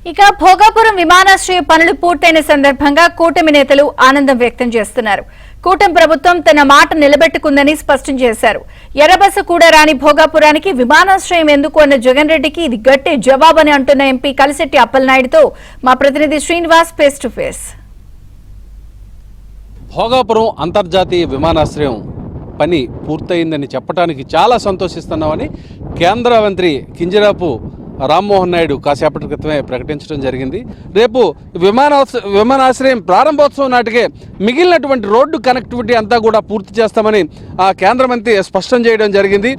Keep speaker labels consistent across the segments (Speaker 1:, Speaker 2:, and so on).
Speaker 1: ఇక భోగాపురం విమానాశ్రయ పనులు పూర్తయిన సందర్భంగా కూటమి నేతలు ఆనందం వ్యక్తం చేస్తున్నారు. కూటమి ప్రభుత్వం తన మాట నిలబెట్టుకుందని స్పష్టం చేశారు. ఎర్రబస్సు కూడా రాని భోగాపురానికి విమానాశ్రయం ఎందుకు అన్న జగన్ రెడ్డికి ఇది గట్టి జవాబని అంటున్న ఎంపీ కలిశెట్టి అప్పలనాయుడుతో మా ప్రతినిధి Srinivas face to face.
Speaker 2: Bhogapuram అంతర్జాతీయ విమానాశ్రయం పని పూర్తయిందని చెప్పడానికి చాలా సంతోషిస్తున్నామని కేంద్ర మంత్రి కింజరాపు రామ్మోహన్ నాయుడు కాసేపటి క్రితమే ప్రకటించడం జరిగింది. రేపు విమానాశ్రయం ప్రారంభోత్సవం నాటికే మిగిలినటువంటి రోడ్డు కనెక్టివిటీ అంతా కూడా పూర్తి చేస్తామని కేంద్ర మంత్రి స్పష్టం చేయడం జరిగింది.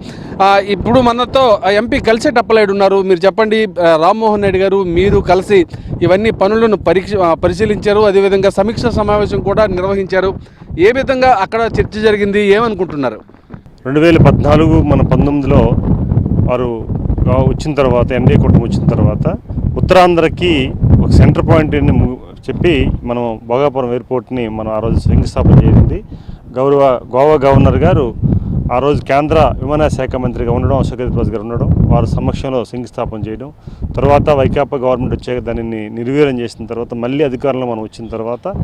Speaker 2: ఇప్పుడు మనతో ఎంపీ కలిశెట్టి అప్పలనాయుడు ఉన్నారు. మీరు చెప్పండి, రామ్మోహన్ నాయుడు గారు మీరు కలిసి ఇవన్నీ పనులను పరిశీలించారు, అదేవిధంగా సమీక్ష సమావేశం కూడా నిర్వహించారు. ఏ విధంగా అక్కడ చర్చ జరిగింది, ఏమనుకుంటున్నారు?
Speaker 3: 2014 మన 19లో వారు వచ్చిన తర్వాత ఎన్డీఏ కూటమి వచ్చిన తర్వాత ఉత్తరాంధ్రకి ఒక సెంటర్ పాయింట్ చెప్పి మనం భోగాపురం ఎయిర్పోర్ట్ని మనం ఆ రోజు శంకుస్థాపన చేసింది. గోవా గవర్నర్ గారు ఆ రోజు కేంద్ర విమానశాఖ మంత్రిగా ఉండడం, అశోక్ గజపతి గారు ఉండడం, వారి సమక్షంలో శంకుస్థాపన చేయడం, తర్వాత వైకాపా గవర్నమెంట్ వచ్చాక దానిని నిర్వీర్యం చేసిన తర్వాత మళ్ళీ అధికారంలో మనం వచ్చిన తర్వాత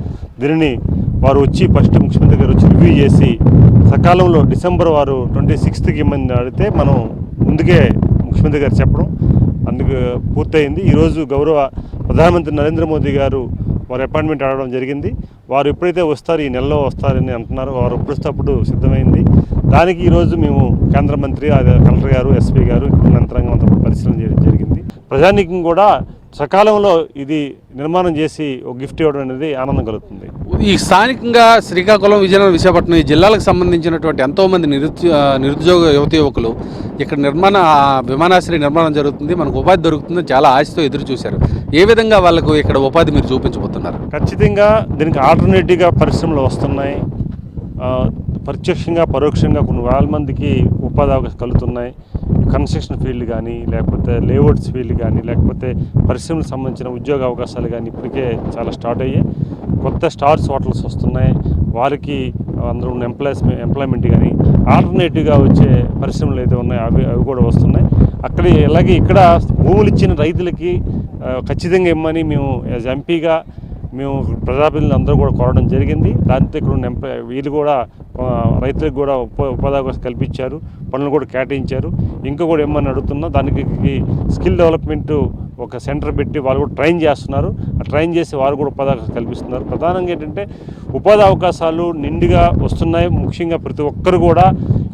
Speaker 3: దీనిని వారు వచ్చి ఫస్ట్ ముఖ్యమంత్రి గారు వచ్చి రివ్యూ చేసి సకాలంలో డిసెంబర్ 26కి ఇమ్మని అడిగితే మనం ముందుకే ముఖ్యమంత్రి గారు చెప్పడం అందుకు పూర్తయింది. ఈరోజు గౌరవ ప్రధానమంత్రి నరేంద్ర మోదీ గారు వారు అపాయింట్మెంట్ అడగడం జరిగింది. వారు ఎప్పుడైతే వస్తారు, ఈ నెలలో వస్తారని అంటున్నారు, వారు ఎప్పుడప్పుడు సిద్ధమైంది. దానికి ఈరోజు మేము కేంద్ర మంత్రి, కలెక్టర్ గారు, ఎస్పీ గారు యంత్రాంగం అంతా పరిశీలన చేయడం జరిగింది. ప్రజానీకం కూడా సకాలంలో ఇది నిర్మాణం చేసి ఒక గిఫ్ట్ ఇవ్వడం అనేది ఆనందం కలుగుతుంది.
Speaker 2: ఈ స్థానికంగా శ్రీకాకుళం, విజయనగరం, విశాఖపట్నం ఈ జిల్లాలకు సంబంధించినటువంటి ఎంతోమంది నిరుద్యోగ యువకులు ఇక్కడ విమానాశ్రయ నిర్మాణం జరుగుతుంది, మనకు ఉపాధి దొరుకుతుంది చాలా ఆశతో ఎదురు చూశారు. ఏ విధంగా వాళ్ళకు ఇక్కడ ఉపాధి మీరు చూపించబోతున్నారు?
Speaker 3: ఖచ్చితంగా దీనికి ఆల్టర్నేటివ్గా పరిశ్రమలు వస్తున్నాయి. ప్రత్యక్షంగా పరోక్షంగా కొన్ని వేల మందికి ఉపాధి అవకాశాలు కలుగుతున్నాయి. కన్స్ట్రక్షన్ ఫీల్డ్ కానీ, లేకపోతే లేఅవుట్స్ ఫీల్డ్ కానీ, లేకపోతే పరిశ్రమలకు సంబంధించిన ఉద్యోగ అవకాశాలు కానీ ఇప్పటికే చాలా స్టార్ట్ అయ్యాయి. కొత్త స్టార్స్ హోటల్స్ వస్తున్నాయి, వారికి అందరూ ఎంప్లాయ్మెంట్ కానీ ఆల్టర్నేటివ్గా వచ్చే పరిశ్రమలు అయితే ఉన్నాయో అవి కూడా వస్తున్నాయి. ఇలాగే ఇక్కడ భూములు ఇచ్చిన రైతులకి ఖచ్చితంగా ఇమ్మని మేము యాజ్ ఎంపీగా మేము ప్రజాప్రతినిధులు అందరూ కూడా కోరడం జరిగింది. దాంతో ఇక్కడ ఉన్న వీళ్ళు కూడా రైతులకు కూడా ఉపాధి అవకాశం కల్పించారు, పనులు కూడా కేటాయించారు. ఇంకా కూడా ఏమని అడుగుతున్నా, దానికి స్కిల్ డెవలప్మెంట్ ఒక సెంటర్ పెట్టి వాళ్ళు కూడా ట్రైన్ చేస్తున్నారు. ఆ ట్రైన్ చేసి వారు కూడా ఉపాధి అవకాశం కల్పిస్తున్నారు. ప్రధానంగా ఏంటంటే ఉపాధి అవకాశాలు నిండుగా వస్తున్నాయి. ముఖ్యంగా ప్రతి ఒక్కరు కూడా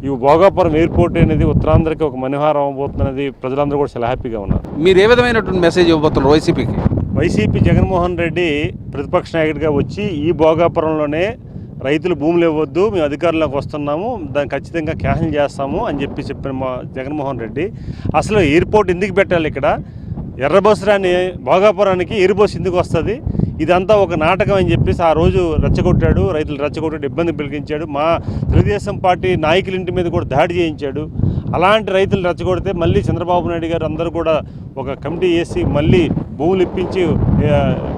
Speaker 3: ఈ భోగాపురం ఎయిర్పోర్ట్ అనేది ఉత్తరాంధ్రకి ఒక మనోహారం అవబోతున్నది. ప్రజలందరూ కూడా చాలా హ్యాపీగా ఉన్నారు.
Speaker 2: మీరు ఏ విధమైనటువంటి మెసేజ్ ఇవ్వబోతున్నారు వైసీపీకి?
Speaker 3: వైసీపీ జగన్మోహన్ రెడ్డి ప్రతిపక్ష నాయకుడిగా వచ్చి ఈ భోగాపురంలోనే రైతులు భూములు ఇవ్వద్దు, మేము అధికారంలోకి వస్తున్నాము, దాన్ని ఖచ్చితంగా క్యాన్సిల్ చేస్తాము అని చెప్పిన జగన్మోహన్ రెడ్డి అసలు ఎయిర్పోర్ట్ ఎందుకు పెట్టాలి? ఇక్కడ ఎర్రబస్సు రాని భోగాపురానికి ఎయిర్బస్ ఎందుకు వస్తుంది? ఇదంతా ఒక నాటకం అని చెప్పేసి ఆ రోజు రెచ్చగొట్టాడు, రైతులు రెచ్చగొట్టాడు, ఇబ్బంది కలిగించాడు. మా తెలుగుదేశం పార్టీ నాయకుల ఇంటి మీద కూడా దాడి చేయించాడు. అలాంటి రైతులు రెచ్చగొడితే మళ్ళీ చంద్రబాబు నాయుడు గారు అందరూ కూడా ఒక కమిటీ వేసి మళ్ళీ భూములు ఇప్పించి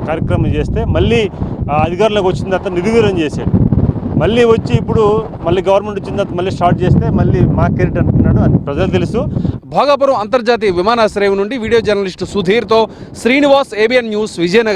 Speaker 3: కార్యక్రమం చేస్తే మళ్ళీ అధికారంలోకి వచ్చిన తర్వాత నిర్వీర్యం చేశాడు. మళ్ళీ వచ్చి ఇప్పుడు మళ్ళీ గవర్నమెంట్ వచ్చిన తర్వాత మళ్ళీ స్టార్ట్ చేస్తే మళ్ళీ మా కెరీర్ అంటున్నాడు. అది ప్రజలు తెలుసు.
Speaker 2: భోగాపురం అంతర్జాతీయ విమానాశ్రయం నుండి వీడియో జర్నలిస్టు సుధీర్తో శ్రీనివాస్, ABN న్యూస్, విజయనగరం.